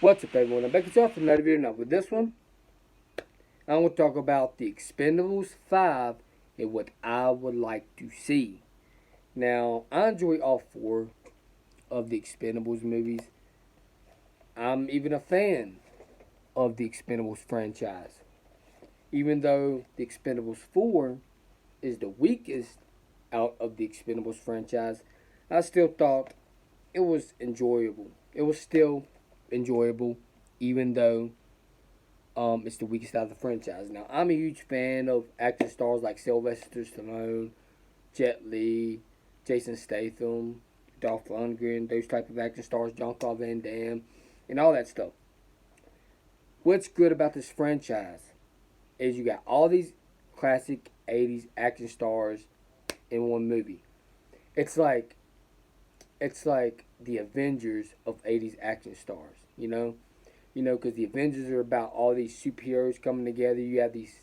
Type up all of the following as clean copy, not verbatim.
What's up, everyone? I'm back with y'all for another video. Now, with this one, I'm going to talk about the Expendables 5 and what I would like to see. Now, I enjoy all four of the Expendables movies. I'm even a fan of the Expendables franchise. Even though the Expendables 4 is the weakest out of the Expendables franchise, I still thought it was enjoyable. It was still enjoyable, even though it's the weakest out of the franchise. Now, I'm a huge fan of action stars like Sylvester Stallone, Jet Li, Jason Statham, Dolph Lundgren, those type of action stars, Jean-Claude Van Damme, and all that stuff. What's good about this franchise is you got all these classic 80s action stars in one movie. It's like the Avengers of 80s action stars, because the Avengers are about all these superheroes coming together. You have these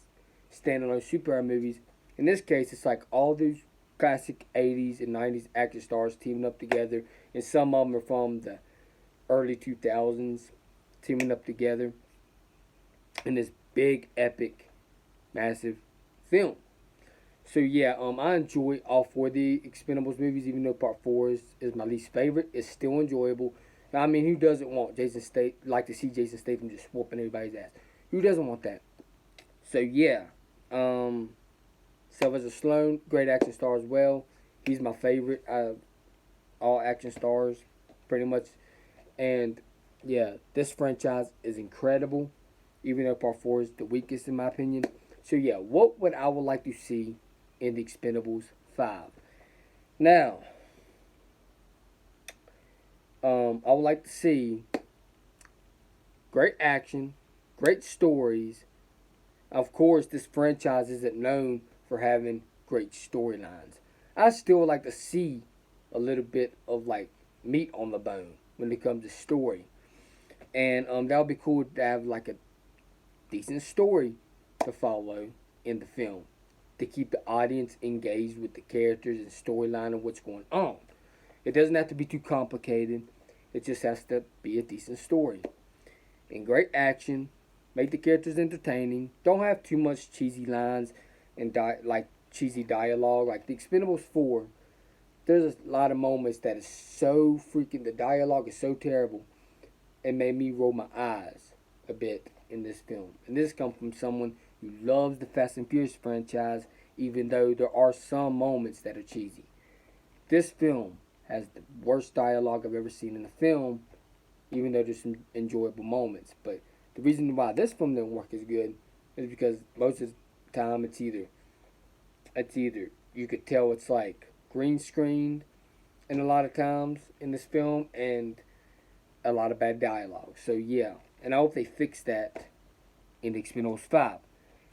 standalone superhero movies. In this case, it's like all these classic 80s and 90s action stars teaming up together, and some of them are from the early 2000s teaming up together in this big, epic, massive film. So yeah, I enjoy all four of the Expendables movies, even though Part 4 is my least favorite. It's still enjoyable. I mean, who doesn't want like to see Jason Statham just whooping everybody's ass? Who doesn't want that? So yeah, Sylvester Stallone, great action star as well. He's my favorite out of all action stars, pretty much. And yeah, this franchise is incredible, even though Part 4 is the weakest in my opinion. So yeah, what would I would like to see in the Expendables 5? Now, I would like to see great action, great stories. Of course, this franchise isn't known for having great storylines. I still would like to see a little bit of like meat on the bone when it comes to story, and that would be cool to have like a decent story to follow in the film to keep the audience engaged with the characters and storyline and what's going on. It doesn't have to be too complicated. It just has to be a decent story. And great action. Make the characters entertaining. Don't have too much cheesy lines and like cheesy dialogue. Like the Expendables 4, there's a lot of moments that is so freaking, the dialogue is so terrible. It made me roll my eyes a bit in this film. And this comes from someone who loves the Fast and Furious franchise, even though there are some moments that are cheesy. This film has the worst dialogue I've ever seen in a film, even though there's some enjoyable moments. But the reason why this film didn't work as good is because most of the time it's either you could tell it's like green screened in a lot of times in this film, and a lot of bad dialogue. So yeah, and I hope they fix that in the Expendables 5.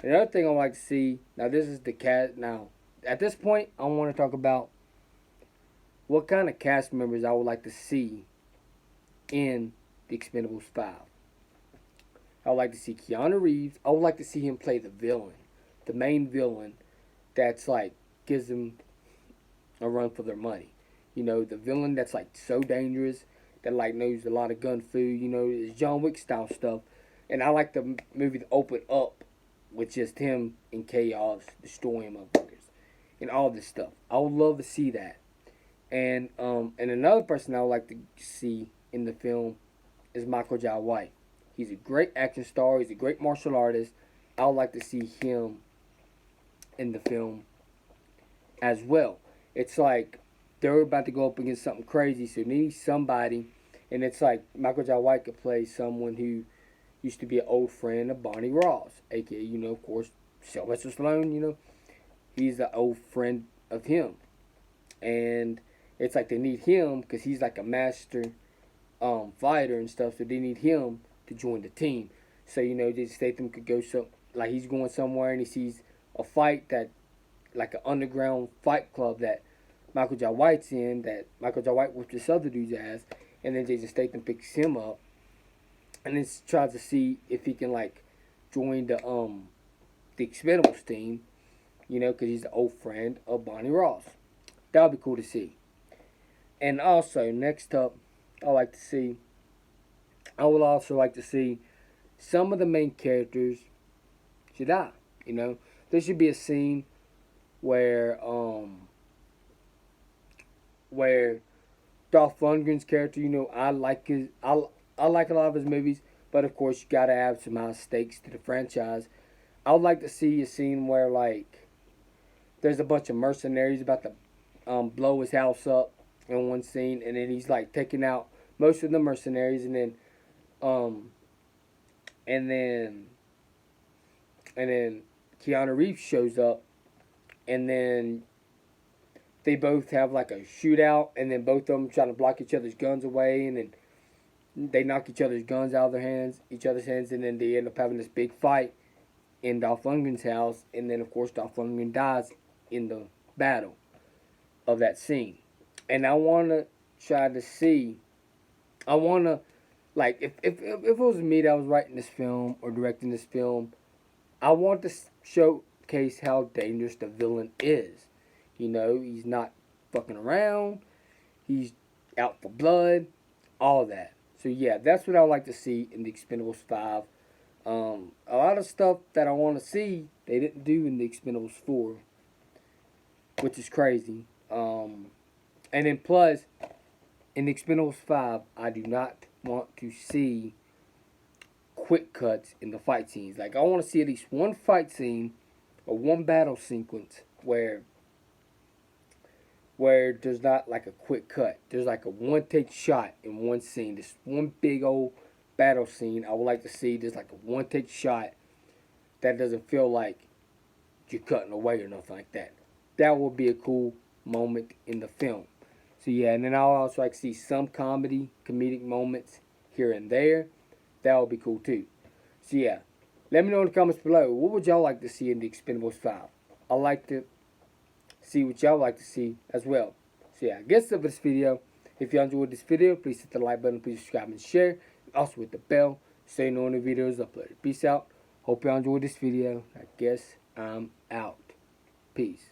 Another thing I would like to see, now this is the cast. Now at this point, I want to talk about what kind of cast members I would like to see in the Expendables 5. I would like to see Keanu Reeves. I would like to see him play the villain, the main villain that's like gives them a run for their money. The villain that's like so dangerous, that like knows a lot of gun fu, is John Wick style stuff. And I like the movie to open up with just him in chaos, destroying motherfuckers, and all this stuff. I would love to see that. And another person I would like to see in the film is Michael Jai White. He's a great action star. He's a great martial artist. I would like to see him in the film as well. It's like they're about to go up against something crazy, so they need somebody. And it's like Michael Jai White could play someone who used to be an old friend of Bonnie Ross, aka, of course, Sylvester Stallone. He's an old friend of him, and it's like they need him because he's like a master fighter and stuff. So they need him to join the team. So Jason Statham could go like he's going somewhere and he sees a fight that like an underground fight club that Michael Jai White's in. That Michael Jai White whips this other dude's ass, and then Jason Statham picks him up, and then tries to see if he can like join the Expendables team. Because he's an old friend of Bonnie Ross. That would be cool to see. And also, next up, I like to see I would also like to see some of the main characters should die. You know, there should be a scene where Dolph Lundgren's character, you know, I like a lot of his movies, but of course you gotta add some high stakes to the franchise. I would like to see a scene where like there's a bunch of mercenaries about to blow his house up in one scene, and then he's like taking out most of the mercenaries, um and then and then Keanu Reeves shows up, and then they both have like a shootout, and then both of them trying to block each other's guns away, and then they knock each other's hands, and then they end up having this big fight in Dolph Lundgren's house, and then of course Dolph Lundgren dies in the battle of that scene. And I want to try to see, I want to, like, if it was me that was writing this film or directing this film, I want to showcase how dangerous the villain is. You know, he's not fucking around. He's out for blood. All that. So yeah, that's what I would like to see in the Expendables 5. A lot of stuff that I want to see, they didn't do in the Expendables 4, which is crazy. And then plus, in the Expendables 5, I do not want to see quick cuts in the fight scenes. Like, I want to see at least one fight scene or one battle sequence where there's not like a quick cut. There's like a one take shot in one scene. This one big old battle scene I would like to see. There's like a one take shot that doesn't feel like you're cutting away or nothing like that. That would be a cool moment in the film. So yeah, and then I'll also like to see some comedic moments here and there. That would be cool too. So yeah, let me know in the comments below. What would y'all like to see in the Expendables 5? I'd like to see what y'all like to see as well. So yeah, I guess that's it for this video. If y'all enjoyed this video, please hit the like button, please subscribe and share. Also hit the bell so you know when the video is uploaded. Peace out. Hope y'all enjoyed this video. I guess I'm out. Peace.